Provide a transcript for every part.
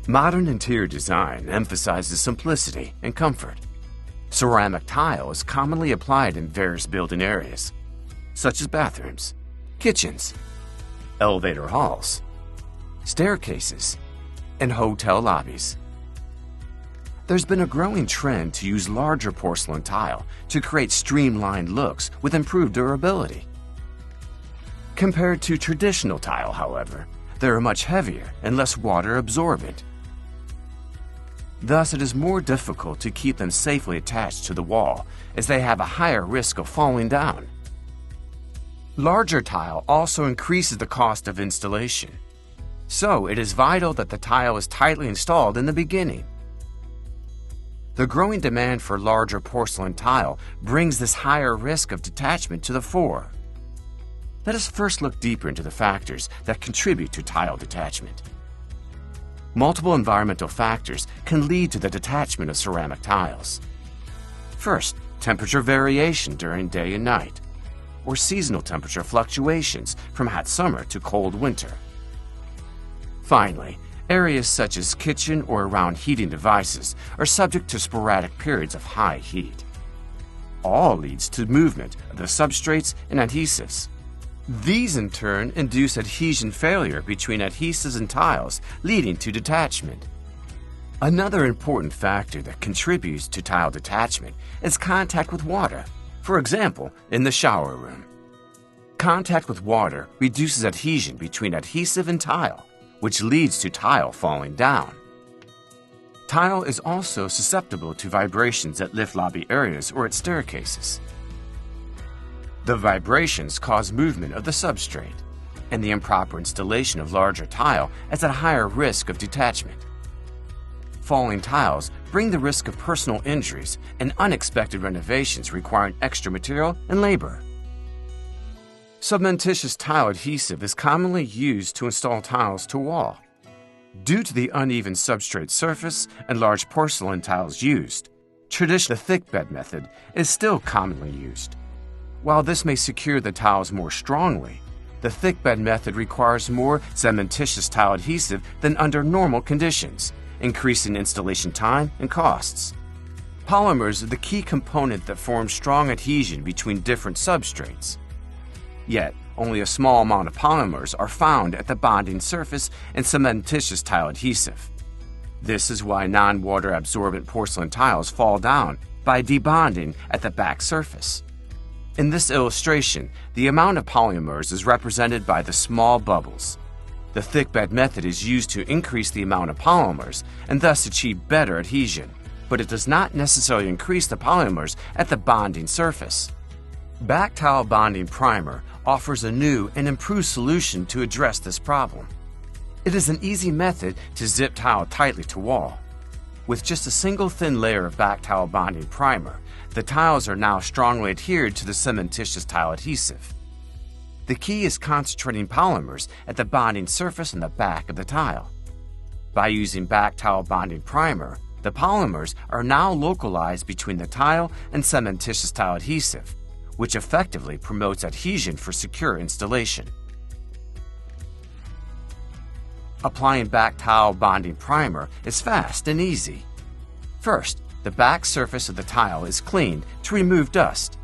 Modern interior design emphasizes simplicity and comfort. Ceramic tile is commonly applied in various building areas, such as bathrooms, kitchens, elevator halls, staircases, and hotel lobbies. There's been a growing trend to use larger porcelain tile to create streamlined looks with improved durability. Compared to traditional tile, however, they are much heavier and less water absorbent. Thus, it is more difficult to keep them safely attached to the wall, as they have a higher risk of falling down. Larger tile also increases the cost of installation, so it is vital that the tile is tightly installed in the beginning. The growing demand for larger porcelain tile brings this higher risk of detachment to the fore. Let us first look deeper into the factors that contribute to tile detachment. Multiple environmental factors can lead to the detachment of ceramic tiles. First, temperature variation during day and night, or seasonal temperature fluctuations from hot summer to cold winter. Finally, areas such as kitchen or around heating devices are subject to sporadic periods of high heat. All leads to movement of the substrates and adhesives. These in turn induce adhesion failure between adhesives and tiles, leading to detachment. Another important factor that contributes to tile detachment is contact with water, for example, in the shower room. Contact with water reduces adhesion between adhesive and tile, which leads to tile falling down. Tile is also susceptible to vibrations at lift lobby areas or at staircases. The vibrations cause movement of the substrate, and the improper installation of larger tile is at a higher risk of detachment. Falling tiles bring the risk of personal injuries and unexpected renovations requiring extra material and labor. Cementitious tile adhesive is commonly used to install tiles to wall. Due to the uneven substrate surface and large porcelain tiles used, traditional thick bed method is still commonly used. While this may secure the tiles more strongly, the thick bed method requires more cementitious tile adhesive than under normal conditions, increasing installation time and costs. Polymers are the key component that forms strong adhesion between different substrates. Yet, only a small amount of polymers are found at the bonding surface in cementitious tile adhesive. This is why non-water absorbent porcelain tiles fall down by debonding at the back surface. In this illustration, the amount of polymers is represented by the small bubbles. The thick bed method is used to increase the amount of polymers and thus achieve better adhesion, but it does not necessarily increase the polymers at the bonding surface. Back tile bonding primer offers a new and improved solution to address this problem. It is an easy method to zip tile tightly to wall. With just a single thin layer of back tile bonding primer, the tiles are now strongly adhered to the cementitious tile adhesive. The key is concentrating polymers at the bonding surface and the back of the tile. By using back tile bonding primer, the polymers are now localized between the tile and cementitious tile adhesive, which effectively promotes adhesion for secure installation. Applying back tile bonding primer is fast and easy. First, the back surface of the tile is cleaned to remove dust.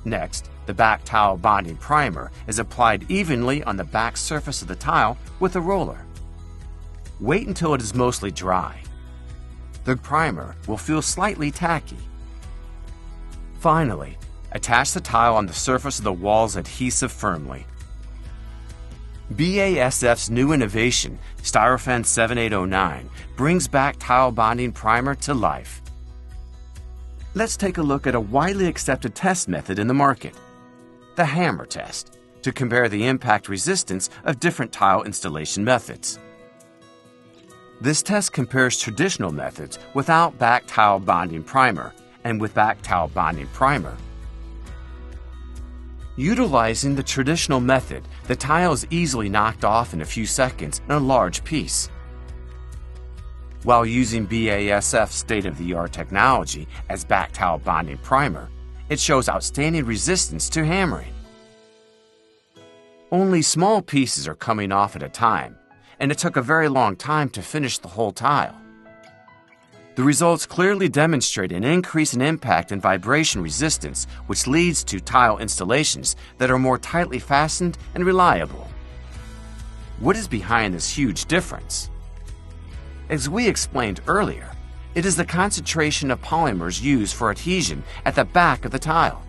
Next, the back tile bonding primer is applied evenly on the back surface of the tile with a roller. Wait until it is mostly dry. The primer will feel slightly tacky. Finally, attach the tile on the surface of the wall's adhesive firmly. BASF's new innovation, Styrofan 7809, brings back tile bonding primer to life. Let's take a look at a widely accepted test method in the market, the hammer test, to compare the impact resistance of different tile installation methods. This test compares traditional methods without back tile bonding primer and with back tile bonding primer. Utilizing the traditional method, the tile is easily knocked off in a few seconds in a large piece. While using BASF's state-of-the-art technology as back tile bonding primer, it shows outstanding resistance to hammering. Only small pieces are coming off at a time, and it took a very long time to finish the whole tile. The results clearly demonstrate an increase in impact and vibration resistance, which leads to tile installations that are more tightly fastened and reliable. What is behind this huge difference? As we explained earlier, it is the concentration of polymers used for adhesion at the back of the tile.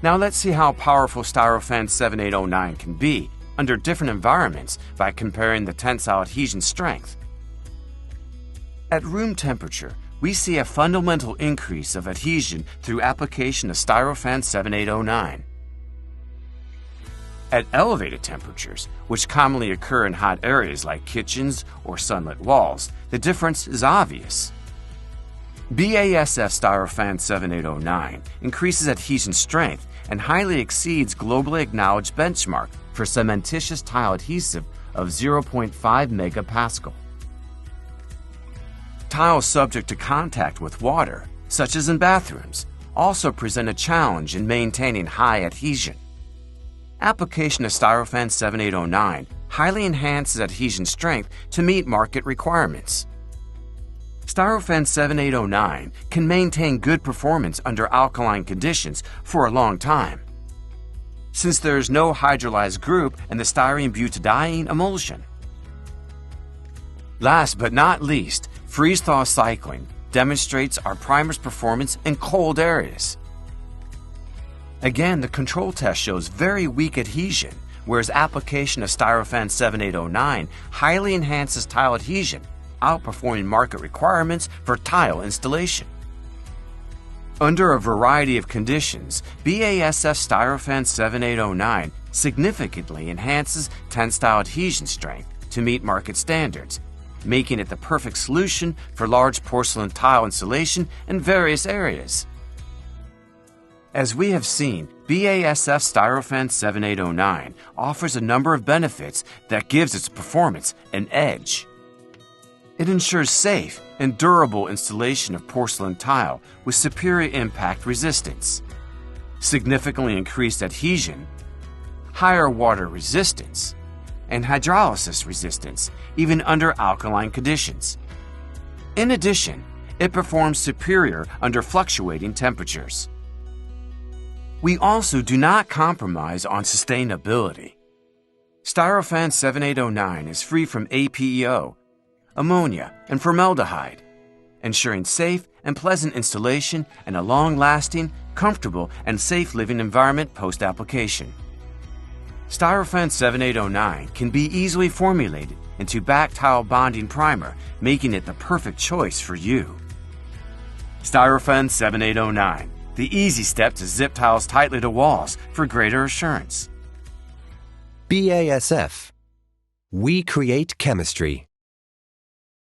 Now let's see how powerful Styrofan 7809 can be under different environments by comparing the tensile adhesion strength. At room temperature, we see a fundamental increase of adhesion through application of Styrofan 7809. At elevated temperatures, which commonly occur in hot areas like kitchens or sunlit walls, the difference is obvious. BASF Styrofan 7809 increases adhesion strength and highly exceeds globally acknowledged benchmark for cementitious tile adhesive of 0.5 megapascal. Tiles subject to contact with water, such as in bathrooms, also present a challenge in maintaining high adhesion. Application of Styrofan 7809 highly enhances adhesion strength to meet market requirements. Styrofan 7809 can maintain good performance under alkaline conditions for a long time, since there is no hydrolyzed group in the styrene butadiene emulsion. Last but not least, freeze-thaw cycling demonstrates our primer's performance in cold areas. Again, the control test shows very weak adhesion, whereas application of Styrofan 7809 highly enhances tile adhesion, outperforming market requirements for tile installation. Under a variety of conditions, BASF Styrofan 7809 significantly enhances tensile adhesion strength to meet market standards, making it the perfect solution for large porcelain tile installation in various areas. As we have seen, BASF Styrofan 7809 offers a number of benefits that gives its performance an edge. It ensures safe and durable installation of porcelain tile with superior impact resistance, significantly increased adhesion, higher water resistance, and hydrolysis resistance, even under alkaline conditions. In addition, it performs superior under fluctuating temperatures. We also do not compromise on sustainability. Styrofan 7809 is free from APEO, ammonia, and formaldehyde, ensuring safe and pleasant installation and a long-lasting, comfortable, and safe living environment post-application. Styrofan 7809 can be easily formulated into back tile bonding primer, making it the perfect choice for you. Styrofan 7809, the easy step to zip tiles tightly to walls for greater assurance. BASF. We create chemistry.